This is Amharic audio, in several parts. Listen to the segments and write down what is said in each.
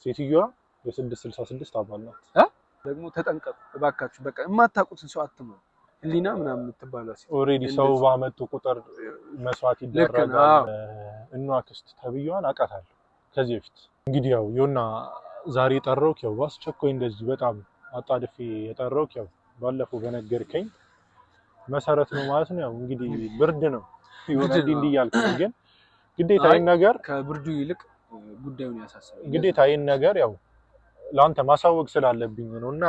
ሴትዮዋ የ666 አባል ናት። ደግሞ ተጠንቀቁ እባካችሁ። በቃ የማታውቁትን ሰው አትመኑ። ህሊና ምናምን የምትባለው ኦሬዲ ሰው ባመጡ ቁጥር መስዋዕት ይደረጋል። እና አክስት ተብያዋን አውቃታለሁ ከዚህ በፊት። እንግዲህ ያው ዮና ዛሬ ጠራውክ ያው ባስቸኮይ እንደዚህ በጣም አጣድፌ የጠራውክ ያው ባለፈው በነገርከኝ መሰረት ነው ማለት ነው። ያው እንግዲህ ብርድ ነው ይወጣ እንዲህ ያልኩኝ ግን ግዴታ ይሄን ነገር ከብርዱ ይልቅ ጉዳዩን ያሳስባል። ግዴታ ይሄን ነገር ያው ላንተ ማሳወቅ ስላለብኝ ነውና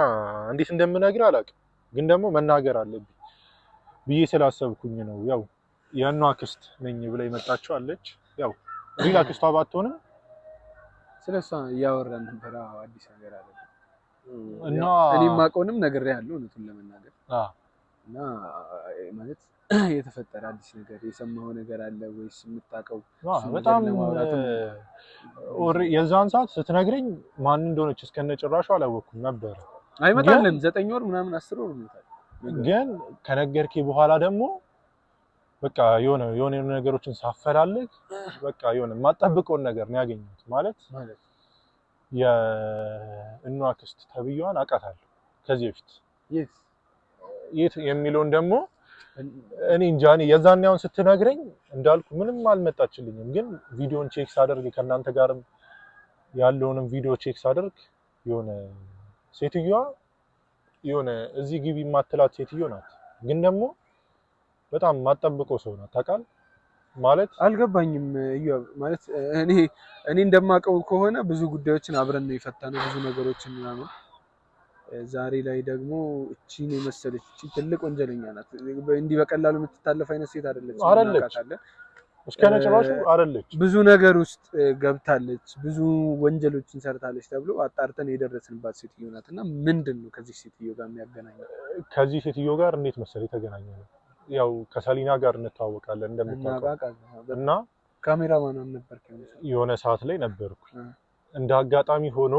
እንዴት እንደምነግር አላውቅም፣ ግን ደግሞ መናገር አለብኝ ብዬ ስላሰብኩኝ ነው። ያው የእኗ አክስት ነኝ ብላ የመጣችው አለች። ያው ሌላ አክስቷ ባትሆንም ስለሷ ያወራን ነበር። አዲስ ነገር አለ እና እኔም ማቆንም ነገር ያለው እውነቱን ለመናገር እና ማለት የተፈጠረ አዲስ ነገር የሰማው ነገር አለ ወይስ የምታውቀው? በጣም የዛን ሰዓት ስትነግረኝ ማን እንደሆነች እስከነጭራሹ አላወኩም ነበር። አይመጣልን 9 ወር ምናምን 10 ወር ነው። ግን ከነገርኪ በኋላ ደግሞ በቃ የሆነ ነገሮችን ሳፈላልግ በቃ የሆነ የማጠብቀውን ነገር ነው ያገኘሁት። ማለት የእኗ አክስት ተብያዋን አውቃታለሁ ከዚህ በፊት። የት የሚለውን ደግሞ እኔ እንጃ። እኔ የዛኛውን ስትነግረኝ እንዳልኩ ምንም አልመጣችልኝም፣ ግን ቪዲዮን ቼክ ሳደርግ ከእናንተ ጋርም ያለውንም ቪዲዮ ቼክ ሳደርግ የሆነ ሴትዮዋ የሆነ እዚህ ግቢ የማትላት ሴትዮ ናት፣ ግን ደግሞ በጣም የማጠብቀው ሰው ናት። ታውቃለህ ማለት አልገባኝም። ማለት እኔ እንደማውቀው ከሆነ ብዙ ጉዳዮችን አብረን ነው የፈታነው፣ ብዙ ነገሮችን ምናምን። ዛሬ ላይ ደግሞ እቺን የመሰለች እቺ ትልቅ ወንጀለኛ ናት። እንዲህ በቀላሉ የምትታለፍ አይነት ሴት አይደለች። እስከነጭራሹ አይደለች። ብዙ ነገር ውስጥ ገብታለች፣ ብዙ ወንጀሎችን ሰርታለች ተብሎ አጣርተን የደረስንባት ሴትዮ ናት። እና ምንድነው ከዚህ ሴትዮ ጋር የሚያገናኘው? ከዚህ ሴትዮ ጋር እንዴት መሰለኝ የተገናኘነው? ያው ከሰሊና ጋር እንተዋወቃለን እንደምታውቀው እና ካሜራማን ነበር የሆነ ሰዓት ላይ ነበርኩ። እንደ አጋጣሚ ሆኖ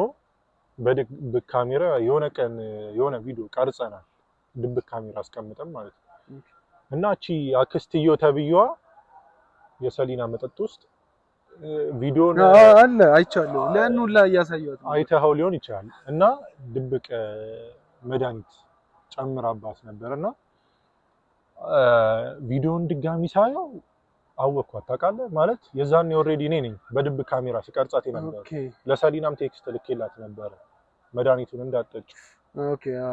በድብቅ ካሜራ የሆነ ቀን የሆነ ቪዲዮ ቀርጸናል፣ ድብቅ ካሜራ አስቀምጠን ማለት ነው። እና እቺ አክስትዮ ተብያዋ የሰሊና መጠጥ ውስጥ ቪዲዮን አለ አይቻለሁ። ለእኑ ላይ ያሳየዋት አይተኸው ሊሆን ይችላል። እና ድብቅ መድኃኒት ጨምራባት ነበርና ቪዲዮን ድጋሚ ሳየው አወቅኳት። ታውቃለህ ማለት የዛኔ ኦሬዲ እኔ ነኝ በድብቅ ካሜራ ሲቀርጻት ነበር። ለሰሊናም ቴክስት ልኬላት ነበር መድኃኒቱን እንዳጠጭ።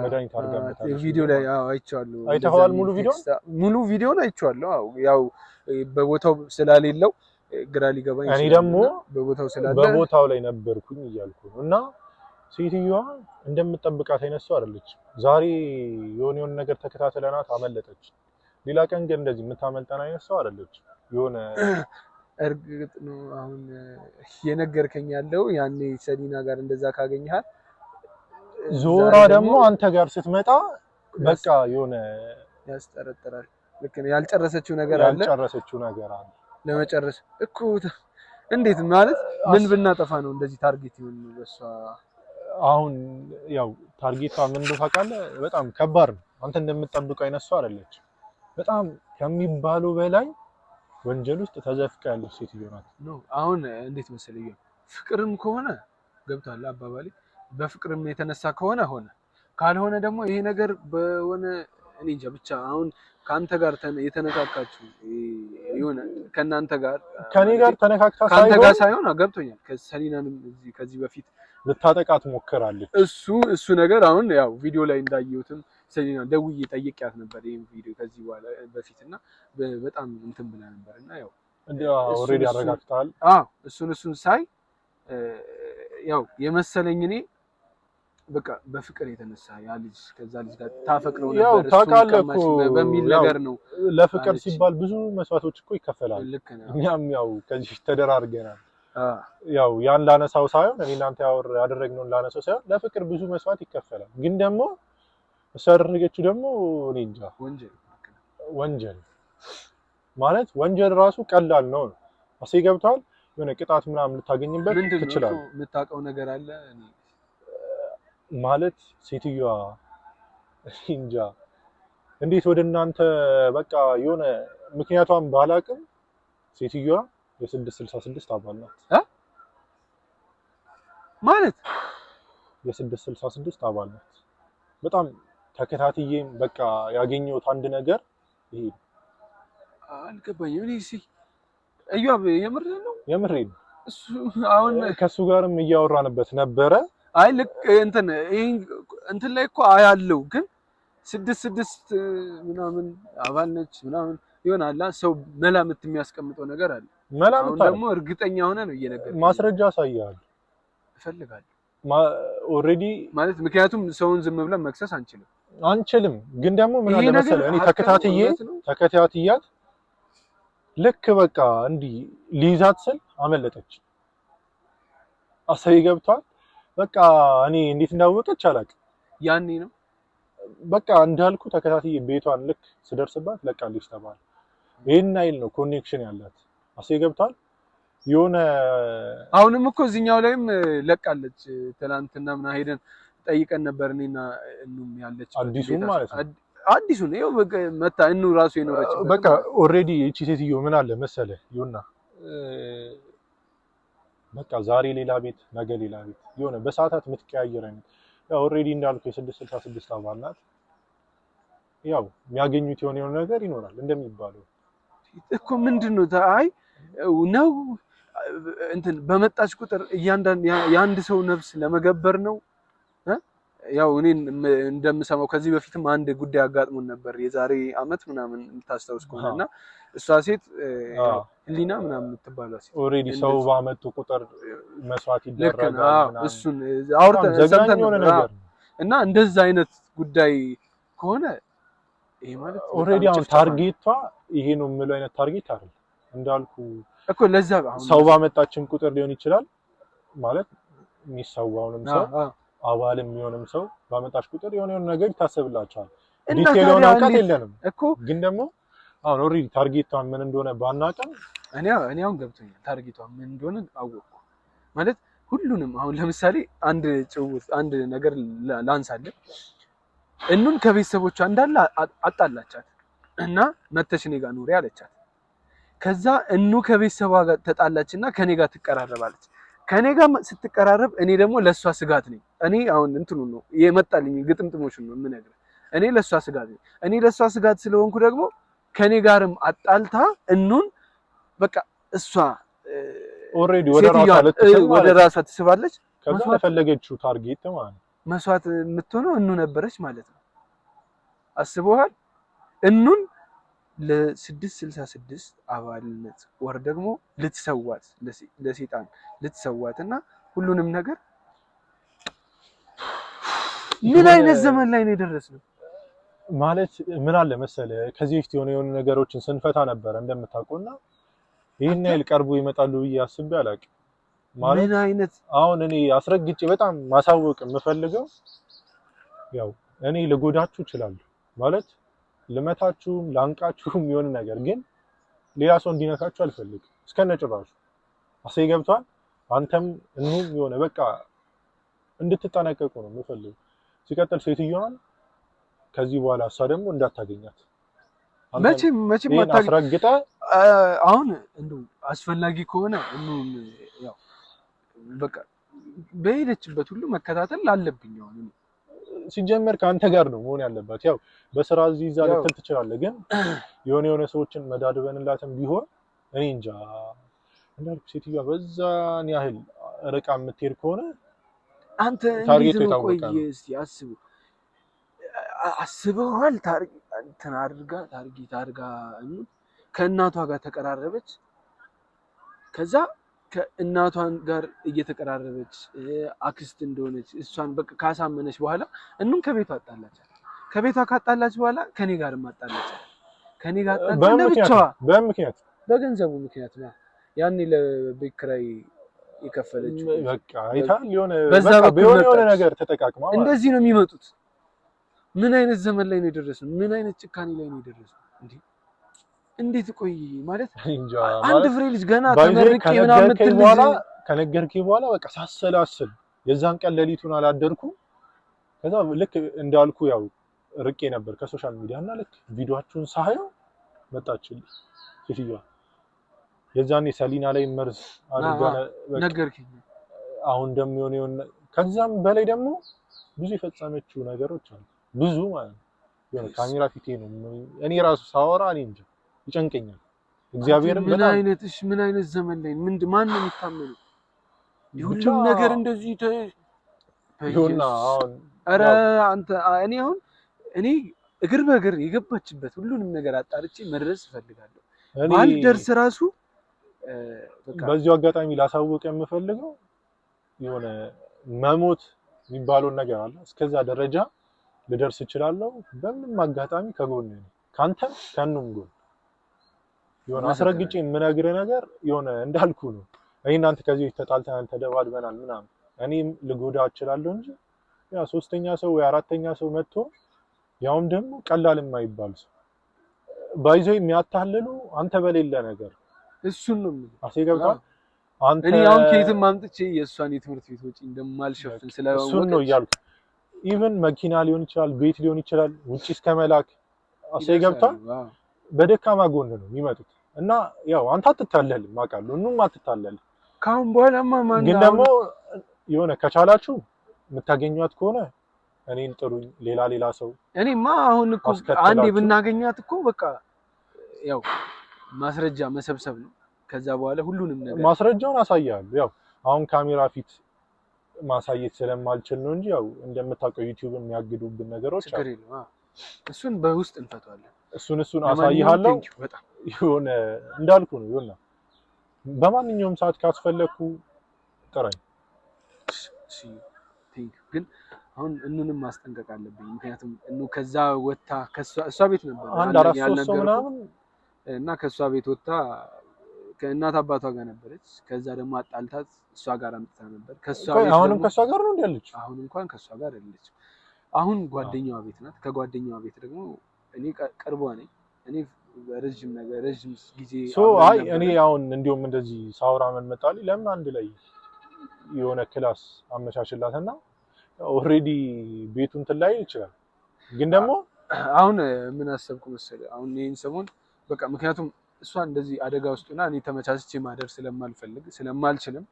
መድኃኒት አድርጋለች ቪዲዮ ላይ አይቻለሁ። አይተኸዋል? ሙሉ ቪዲዮን አይቻለሁ። ያው በቦታው ስላሌለው ግራ ሊገባኝ እኔ ደግሞ በቦታው ስላለ በቦታው ላይ ነበርኩኝ እያልኩ ነው። እና ሴትዮዋ እንደምትጠብቃት አይነት ሰው አይደለች። ዛሬ የሆነ ነገር ተከታተለናት አመለጠች። ሌላ ቀን ግን እንደዚህ የምታመልጠን አይነት ሰው አይደለች። የሆነ እርግጥ ነው አሁን የነገርከኝ ያለው ያኔ ሰሊና ጋር እንደዛ ካገኘሃት ዞራ ደግሞ አንተ ጋር ስትመጣ በቃ የሆነ ያስጠረጥራል። ልክ ነው። ያልጨረሰችው ነገር አለ ለመጨረስ እኮ እንዴት ማለት ምን ብናጠፋ ነው እንደዚህ ታርጌት ይሆን ነው በሷ? አሁን ያው ታርጌቷ ምን እንደሆነ ታውቃለህ? በጣም ከባድ ነው። አንተ እንደምትጠብቀው አይነት ሰው አይደለች። በጣም ከሚባለው በላይ ወንጀል ውስጥ ተዘፍቃ ያለች ሴትዮ ናት። ነው አሁን እንዴት መሰለኝ ፍቅርም ከሆነ ገብቷል አባባሌ። በፍቅርም የተነሳ ከሆነ ሆነ፣ ካልሆነ ደግሞ ይሄ ነገር በሆነ እኔ እንጃ ብቻ አሁን ካንተ ጋር የተነካካችሁ የሆነ ከናንተ ጋር ከኔ ጋር ተነካክታ ካንተ ጋር ሳይሆን ገብቶኛል። ከሰሊናንም እዚህ በፊት ልታጠቃት ሞከራለች። እሱ ነገር አሁን ያው ቪዲዮ ላይ እንዳየሁትም ሰሊና ደውዬ ጠይቄያት ነበር ይሄን ቪዲዮ ከዚህ በኋላ በፊትና በጣም እንትን ብላ ነበርና ያው ኦሬዲ አረጋግጣል። እሱን ሳይ ያው የመሰለኝ እኔ በቃ በፍቅር የተነሳ ያ ልጅ ከዛ ልጅ ጋር ታፈቅረው ነበር። ያው ታውቃለህ እኮ በሚል ነገር ነው። ለፍቅር ሲባል ብዙ መስዋዕቶች እኮ ይከፈላል። ልክ ነው። እኛም ያው ከዚህ ተደራርገናል። ያው ያን ላነሳው ሳይሆን እኔ እናንተ ያደረግነውን ላነሳው ሳይሆን ለፍቅር ብዙ መስዋዕት ይከፈላል። ግን ደግሞ እሳደረገችው ደግሞ እኔ እንጃ ወንጀል ማለት ወንጀል ራሱ ቀላል ነው። አሴ ገብቷል። የሆነ ቅጣት ምናምን ልታገኝበት ትችላለህ። የምታውቀው ነገር አለ ማለት ሴትዮዋ እንጃ እንዴት ወደ እናንተ በቃ የሆነ ምክንያቷን ባላቅም ሴትዮዋ የ666 አባል ናት። ማለት የ666 አባል ናት። በጣም ተከታትዬም በቃ ያገኘሁት አንድ ነገር ይሄ አልገባኝም። እኔ እዮብ የምሬን ነው። እሱ አሁን ከሱ ጋርም እያወራንበት ነበረ። አይ ልክ እንትን ላይ እኮ አያለው ግን 6 ምናምን አባል ነች ምናምን ይሆናል። ሰው መላምት የሚያስቀምጠው ነገር አለ። አሁን ደግሞ እርግጠኛ ሆነ ነው እየነገርኩህ። ማስረጃ አሳያለሁ እፈልጋለሁ ኦልሬዲ ማለት ምክንያቱም ሰውን ዝም ብለን መክሰስ አንችልም። ግን ደግሞ ምን አለ መሰለህ እኔ ተከታትያት ልክ በቃ እንዲህ ሊይዛት ስል አመለጠች። አሳይ ገብቷል። በቃ እኔ እንዴት እንዳወቀች አላውቅም። ያኔ ነው በቃ እንዳልኩ ተከታትዬ ቤቷን ልክ ስደርስባት ለቃለች ተባለ። ይሄን አይል ነው ኮኔክሽን ያላት። አሳይ ገብቷል። የሆነ አሁንም እኮ እዚህኛው ላይም ለቃለች። ትናንትና ምን ሄደን ጠይቀን ነበር እኔና እኑም ያለች አዲሱን ማለት ነው። አዲሱን ይኸው መታ እኑ ራሱ የኖረች በቃ ኦልሬዲ እቺ ሴትዮ ምን አለ መሰለህ ይሁንና በቃ ዛሬ ሌላ ቤት ነገ ሌላ ቤት የሆነ በሰዓታት የምትቀያየር አይነት ያው ኦልሬዲ እንዳልኩ የ666 አባል ናት። ያው የሚያገኙት የሆነ ነገር ይኖራል እንደሚባለው እኮ ምንድነው አይ ነው እንትን በመጣች ቁጥር የአንድ ሰው ነፍስ ለመገበር ነው። ያው እኔ እንደምሰማው ከዚህ በፊትም አንድ ጉዳይ አጋጥሞን ነበር የዛሬ አመት ምናምን ታስታውስ ከሆነና እሷ ሴት ህሊና ምናምን የምትባለው ሴት ኦልሬዲ ሰው ባመጡ ቁጥር መስዋዕት ይደረጋል ምናምን እሱን አውርተን ሰምተን ነበር። እና እንደዛ አይነት ጉዳይ ከሆነ ይሄ ማለት ኦልሬዲ አሁን ታርጌቷ ይሄ ነው የምለው አይነት ታርጌት አይደል እንዳልኩ እኮ ለዛ ሰው ባመጣችን ቁጥር ሊሆን ይችላል ማለት የሚሰዋውንም ሰው አባልም የሚሆንም ሰው ባመጣች ቁጥር የሆነ ነገር ይታሰብላችኋል። ዲቴል የሆነ እውቀት የለንም እኮ ግን ደግሞ አሁን ኦልሬዲ ታርጌቷን ምን እንደሆነ ባናውቅም እኔ አሁን ገብቶኛል። ታርጌቷን ምን እንደሆነ አወቅኩ ማለት ሁሉንም አሁን ለምሳሌ አንድ ነገር ላንሳለን። እኑን ከቤተሰቦቿ እንዳለ አጣላቻት እና መተሽ እኔ ጋር ኑሪ አለቻት። ከዛ እኑ ከቤተሰቧ ጋር ተጣላችና ከኔ ጋር ትቀራረባለች። ከኔ ጋር ስትቀራረብ እኔ ደግሞ ለሷ ስጋት ነኝ። እኔ አሁን እንትኑ ነው የመጣልኝ ግጥምጥሞች ነው የምነግርህ። እኔ ለሷ ስጋት ነኝ። እኔ ለሷ ስጋት ስለሆንኩ ደግሞ ከኔ ጋርም አጣልታ እኑን በቃ እሷ ኦልሬዲ ወደ ራሷ ትስባለች። ከዛ የፈለገችው ታርጌት ማለት መስዋዕት የምትሆነው እኑ ነበረች ማለት ነው። አስበዋል እኑን ለ666 አባልነት ወር ደግሞ ልትሰዋት ለሰይጣን ልትሰዋትና ሁሉንም ነገር ምን አይነት ዘመን ላይ ነው የደረስነው? ማለት ምን አለ መሰለህ ከዚህ በፊት የሆነ ነገሮችን ስንፈታ ነበር እንደምታውቀውና ይሄን ያህል ቀርቦ ይመጣሉ ብዬ አስቤ አላውቅም። ማለት ምን አይነት አሁን እኔ አስረግጬ በጣም ማሳወቅ የምፈልገው ያው እኔ ልጎዳችሁ እችላለሁ ማለት ልመታችሁም ላንቃችሁም የሆነ ነገር ግን ሌላ ሰው እንዲነካችሁ አልፈልግም እስከነጭራሹ። አሳይ ገብቷል። አንተም እኑም የሆነ በቃ እንድትጠነቀቁ ነው የምፈልገው። ሲቀጥል ሴትዮዋን ከዚህ በኋላ እሷ ደግሞ እንዳታገኛት መቼም አስረግጠ አሁን እንደው አስፈላጊ ከሆነ እኑም ያው በቃ በሄደችበት ሁሉ መከታተል አለብኝ። አሁን ሲጀመር ከአንተ ጋር ነው መሆን ያለባት። ያው በስራ እዚህ እዛ ልትል ትችላለህ፣ ግን የሆነ ሰዎችን መዳድበንላትም ቢሆን እኔ እንጃ እንዳልኩ ሴትዮዋ በዛን ያህል ርቃ የምትሄድ ከሆነ አንተ እንዴት ነው ቆይስ አስበዋል። ታርጌት አድርጋ ከእናቷ ጋር ተቀራረበች። ከዛ ከእናቷን ጋር እየተቀራረበች አክስት እንደሆነች እሷን በቃ ካሳመነች በኋላ እኑን ከቤቷ አጣላቻት። ከቤቷ ካጣላች በኋላ ከኔ ጋር ማጣላች። ከኔ ጋር አጣላች ለብቻዋ በምክንያት በገንዘቡ ምክንያት ነው። ያኔ ለቤት ኪራይ የከፈለችው በቃ አይታል የሆነ ነገር ተጠቃቅማ እንደዚህ ነው የሚመጡት። ምን አይነት ዘመን ላይ ነው የደረስነው? ምን አይነት ጭካኔ ላይ ነው የደረስነው? እንዴት ቆይ ማለት አንድ ፍሬ ልጅ ገና ተመርቄ ምናምን ምትል ከነገርከኝ በኋላ በቃ ሳሰላስል የዛን ቀን ሌሊቱን አላደርኩም። ከዛ ልክ እንዳልኩ ያው ርቄ ነበር ከሶሻል ሚዲያ እና ልክ ቪዲዮአችሁን ሳየው መጣችልኝ ሴትዮዋ። የዛኔ ሰሊና ላይ መርዝ አድርጋ ነገርከኝ። አሁን ደግሞ የሆነ ከዛም በላይ ደግሞ ብዙ የፈጸመችው ነገሮች አሉ ብዙ ማለት ነው። የሆነ ካሜራ ፊቴ ነው እኔ ራሱ ሳወራ እኔ እንጃ ይጨንቀኛል። እግዚአብሔርን ምን አይነት ዘመን ላይ ማን ነው የሚታመነው? ሁሉም ነገር እንደዚህ ይሁንና አሁን ኧረ አንተ እኔ እግር በእግር የገባችበት ሁሉንም ነገር አጣርቼ መድረስ እፈልጋለሁ። ባልደርስ ራሱ በቃ በዚሁ አጋጣሚ ላሳወቅ የምፈልገው የሆነ መሞት የሚባለውን ነገር አለ። እስከዛ ደረጃ ልደርስ እችላለሁ። በምንም አጋጣሚ ከጎን ነኝ፣ ካንተም ከኑም ጎን የሆነ አስረግጬ የምነግርህ ነገር የሆነ እንዳልኩ ነው። እኔ እናንተ ከዚህ ተጣልተናል ተደባድበናል ምናምን እኔም ልጎዳ እችላለሁ እንጂ ያ ሶስተኛ ሰው ወይ አራተኛ ሰው መጥቶ ያውም ደግሞ ቀላል የማይባል ሰው ባይዘው የሚያታልሉ አንተ በሌለ ነገር እሱን ነው አስገብታ አንተ እኔ አሁን ከየትም አምጥቼ የእሷን የትምህርት ቤት ወጪ እንደማልሸፍን ስለወቀ እሱን ነው እያልኩ ኢቭን መኪና ሊሆን ይችላል ቤት ሊሆን ይችላል ውጪ እስከመላክ አስገብታ በደካማ ጎን ነው የሚመጡት እና ያው አንተ አትታለልም አውቃለሁ እኑም አትታለልም። ካሁን በኋላማ ማን ግን ደግሞ የሆነ ከቻላችሁ የምታገኟት ከሆነ እኔን ጥሩኝ ሌላ ሰው እኔማ አሁን እኮ አንዴ ብናገኛት እኮ በቃ ያው ማስረጃ መሰብሰብ ነው። ከዛ በኋላ ሁሉንም ነገር ማስረጃውን አሳያለሁ። ያው አሁን ካሜራ ፊት ማሳየት ስለማልችል ነው እንጂ ያው እንደምታውቀው ዩቲዩብ የሚያግዱብን ነገሮች ችግር የለም። እሱን በውስጥ እንፈታዋለን። እሱን አሳይሃለሁ። የሆነ እንዳልኩ ነው ይሆና በማንኛውም ሰዓት ካስፈለኩ ጥራኝ። ግን አሁን እኑንም ማስጠንቀቅ አለብኝ። ምክንያቱም እኑ ከዛ ወጣ እሷ ቤት ነበር አንድ አራት ሰው ምናምን እና ከሷ ቤት ወጣ ከእናት አባቷ ጋር ነበረች። ከዛ ደግሞ አጣልታት እሷ ጋር አምጥታ ነበር። አሁንም ከሷ ጋር ነው ያለች። አሁን እንኳን ከሷ ጋር አይደለች። አሁን ጓደኛዋ ቤት ናት። ከጓደኛዋ ቤት ደግሞ እኔ ቅርቧ ነኝ። እኔ ረጅም ጊዜ አይ እኔ አሁን እንዲሁም እንደዚህ ሳውራ ምን መጣልኝ ለምን አንድ ላይ የሆነ ክላስ አመቻችላትና ኦሬዲ ቤቱን ትላይ ይችላል። ግን ደግሞ አሁን ምን አሰብኩ መሰለህ አሁን ይሄን ሰሞን በቃ ምክንያቱም እሷ እንደዚህ አደጋ ውስጥና እኔ ተመቻችቼ ማደር ስለማልችልም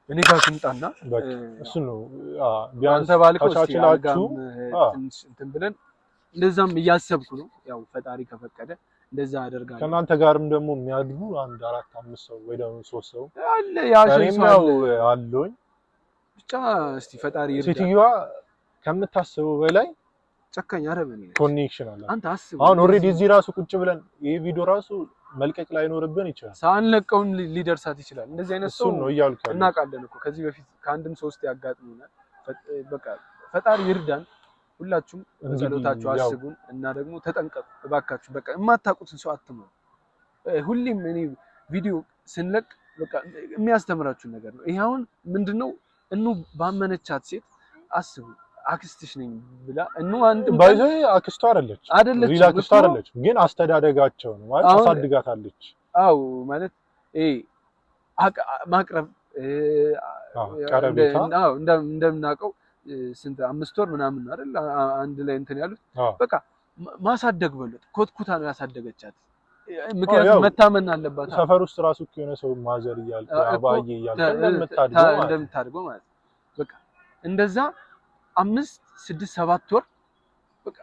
እኔ ጋር ትምጣና እሱ ነው ቢያንስ ተባልከው እንትን ብለን እንደዛም እያሰብኩ ነው። ያው ፈጣሪ ከፈቀደ እንደዛ አደርጋለሁ። ከናንተ ጋርም ደግሞ የሚያድጉ አንድ 4-5 ሰው ወይ ደግሞ 3 ሰው አለ ያሸይሳው አለኝ። ብቻ እስቲ ፈጣሪ ይርዳ። ሴትዮዋ ከምታስበው በላይ ጨካኝ አረበኔ ነች። ኮኔክሽን አለ። አንተ አስብ አሁን ኦሬዲ እዚህ ራሱ ቁጭ ብለን ይሄ ቪዲዮ ራሱ መልቀቅ ላይ ኖርብን ይችላል። ሳንለቀውን ሊደርሳት ይችላል። እንደዚህ አይነት ሰው ነው እያልኩ እናውቃለን እኮ ከዚህ በፊት ከአንድም 3 ያጋጥሙናል። በቃ ፈጣሪ ይርዳን። ሁላችሁም ጸሎታችሁ አስቡን እና ደግሞ ተጠንቀቁ እባካችሁ። በቃ የማታውቁትን ሰው አትመኑ። ሁሌም እኔ ቪዲዮ ስንለቅ በቃ የሚያስተምራችሁ ነገር ነው። ይሄ አሁን ምንድነው እኑ ባመነቻት ሴት አስቡ አክስትሽ ነኝ ብላ አንድ ባይዘይ አክስቷ አይደለች ሪላ አክስቷ አይደለች፣ ግን አስተዳደጋቸው ነው ማለት አሳድጋታለች። አው ማለት ማቅረብ ቀረቤታ እንደምናውቀው ስንት 5 ወር ምናምን አይደል አንድ ላይ እንትን ያሉት በቃ ማሳደግ በሉት ኮትኩታ ነው ያሳደገቻት። ምክንያቱም መታመን አለባት። ሰፈር ውስጥ ራሱ የሆነ ሰው ማዘር እያልኩ አባዬ እያልኩ እንደምታድገው ማለት በቃ እንደዛ 5 6 7 ወር በቃ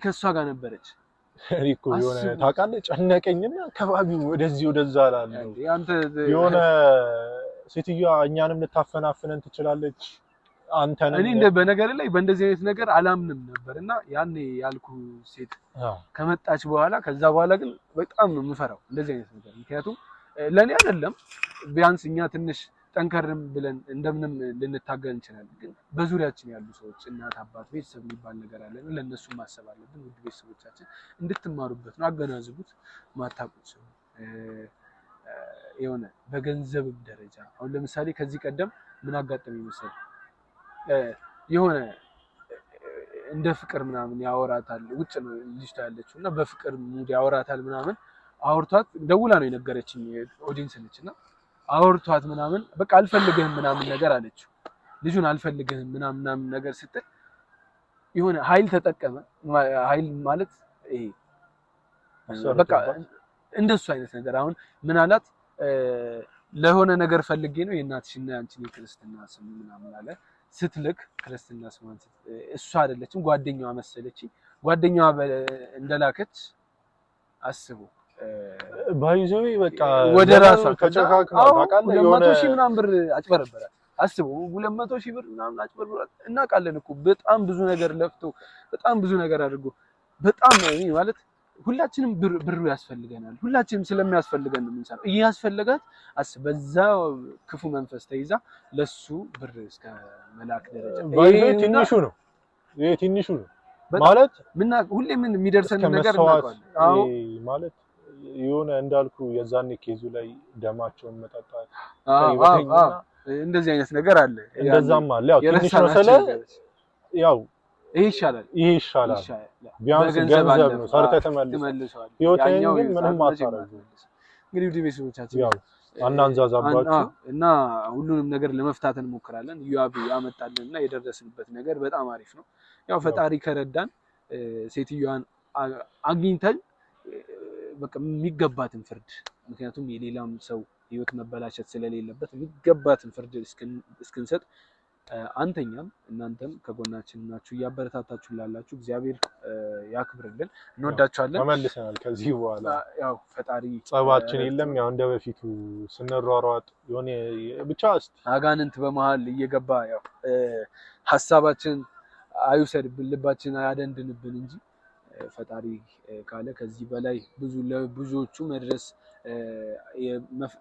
ከሷ ጋር ነበረች። እኔ እኮ የሆነ ታውቃለህ ጨነቀኝና አካባቢው ወደዚህ ወደዛ አላለሁ። አንተ የሆነ ሴትዮዋ እኛንም ልታፈናፍነን ትችላለች። እኔ በነገር ላይ በእንደዚህ አይነት ነገር አላምንም ነበርና ያኔ ያልኩ ሴት ከመጣች በኋላ ከዛ በኋላ ግን በጣም ነው የምፈራው እንደዚህ አይነት ነገር። ምክንያቱም ለኔ አይደለም ቢያንስ እኛ ትንሽ ጠንከርም ብለን እንደምንም ልንታገል እንችላለን። ግን በዙሪያችን ያሉ ሰዎች እናት፣ አባት፣ ቤተሰብ የሚባል ነገር አለ። ለነሱ ማሰብ አለብን። ውድ ቤተሰቦቻችን እንድትማሩበት ነው። አገናዝቡት። ማታውቁት ሰው የሆነ በገንዘብም ደረጃ አሁን ለምሳሌ ከዚህ ቀደም ምን አጋጠመኝ መሰለኝ የሆነ እንደ ፍቅር ምናምን ያወራታል። ውጭ ነው ልጅቷ ያለችው እና በፍቅር ሙድ ያወራታል ምናምን አውርቷት ደውላ ነው የነገረችኝ። ኦዲየንስ ነችና አውርቷት ምናምን በቃ አልፈልግህም ምናምን ነገር አለችው። ልጁን አልፈልግህም ምናምን ነገር ስትል የሆነ ኃይል ተጠቀመ። ኃይል ማለት ይሄ በቃ እንደሱ አይነት ነገር አሁን ምን አላት ለሆነ ነገር ፈልጌ ነው የእናትሽና ያንቺን የክርስትና ስም ምናምን አለ ስትልክ ክርስትና ስሟን እሷ አይደለችም ጓደኛዋ መሰለችኝ ጓደኛዋ እንደላከች አስቡ ባይዞይ በቃ ወደ ራሷ ተጨካክና ታውቃለህ የሆነ 200 ሺህ ምናምን ብር አጭበረበረ አስቡ 200 ሺህ ብር ምናምን አጭበረበረ እናውቃለን እኮ በጣም ብዙ ነገር ለፍቶ በጣም ብዙ ነገር አድርጎ በጣም ማለት ሁላችንም ብሩ ያስፈልገናል ሁላችንም ስለሚያስፈልገን ነው የምንሰራው እያስፈልጋት በዛ ክፉ መንፈስ ተይዛ ለሱ ብር እስከ መላክ ደረጃ ባይዞይ ትንሹ ነው ይሄ ትንሹ ነው ማለት ሁሌ ምን የሚደርሰን ነገር እናውቃለን አዎ ማለት የሆነ እንዳልኩ የዛኔ ኬዙ ላይ ደማቸውን መጣጣት እንደዚህ አይነት ነገር አለ እንደዛም አለ ያው ትንሽ ነው ስለ ያው ይሄ ይሻላል ቢያንስ ገንዘብ ነው ሰርተህ ተመልሰዋል ህይወቴን ግን ምንም አታረጉ እንግዲህ ውድ ቤተሰቦቻችን ያው አናንዛዛባችሁ እና ሁሉንም ነገር ለመፍታት እንሞክራለን ዩአብ ያመጣልንና የደረስንበት ነገር በጣም አሪፍ ነው ያው ፈጣሪ ከረዳን ሴትዮዋን አግኝተን በቃ የሚገባትን ፍርድ ምክንያቱም የሌላም ሰው ህይወት መበላሸት ስለሌለበት የሚገባትን ፍርድ እስክንሰጥ አንተኛም እናንተም ከጎናችን ናችሁ እያበረታታችሁ ላላችሁ እግዚአብሔር ያክብርልን እንወዳችኋለን ተመልሰናል ከዚህ በኋላ ያው ፈጣሪ ጸባችን የለም ያው እንደበፊቱ ስንሯሯጥ የሆነ ብቻ አጋንንት በመሃል እየገባ ያው ሐሳባችን አይውሰድብን ልባችን አያደንድንብን እንጂ ፈጣሪ ካለ ከዚህ በላይ ብዙዎቹ መድረስ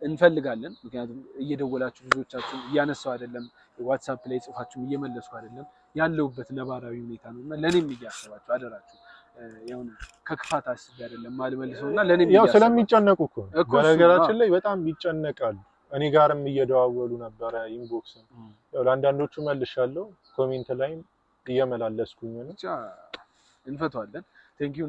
እንፈልጋለን ምክንያቱም እየደወላችሁ ብዙዎቻችሁ እያነሳው አይደለም ዋትስአፕ ላይ ጽፋችሁ እየመለሱ አይደለም ያለውበት ነባራዊ ሁኔታ ነውና ለኔም እያሰባችሁ አደራችሁ ያው ከክፋት አስብ አይደለም ማልመልሰውና ለኔም ያው ስለሚጨነቁ እኮ በነገራችን ላይ በጣም ይጨነቃሉ እኔ ጋርም እየደዋወሉ ነበር ኢንቦክስ ያው ለአንዳንዶቹ መልሻለሁ ኮሜንት ላይም እየመላለስኩኝ ነው እንፈቷለን ቴንክ ዩ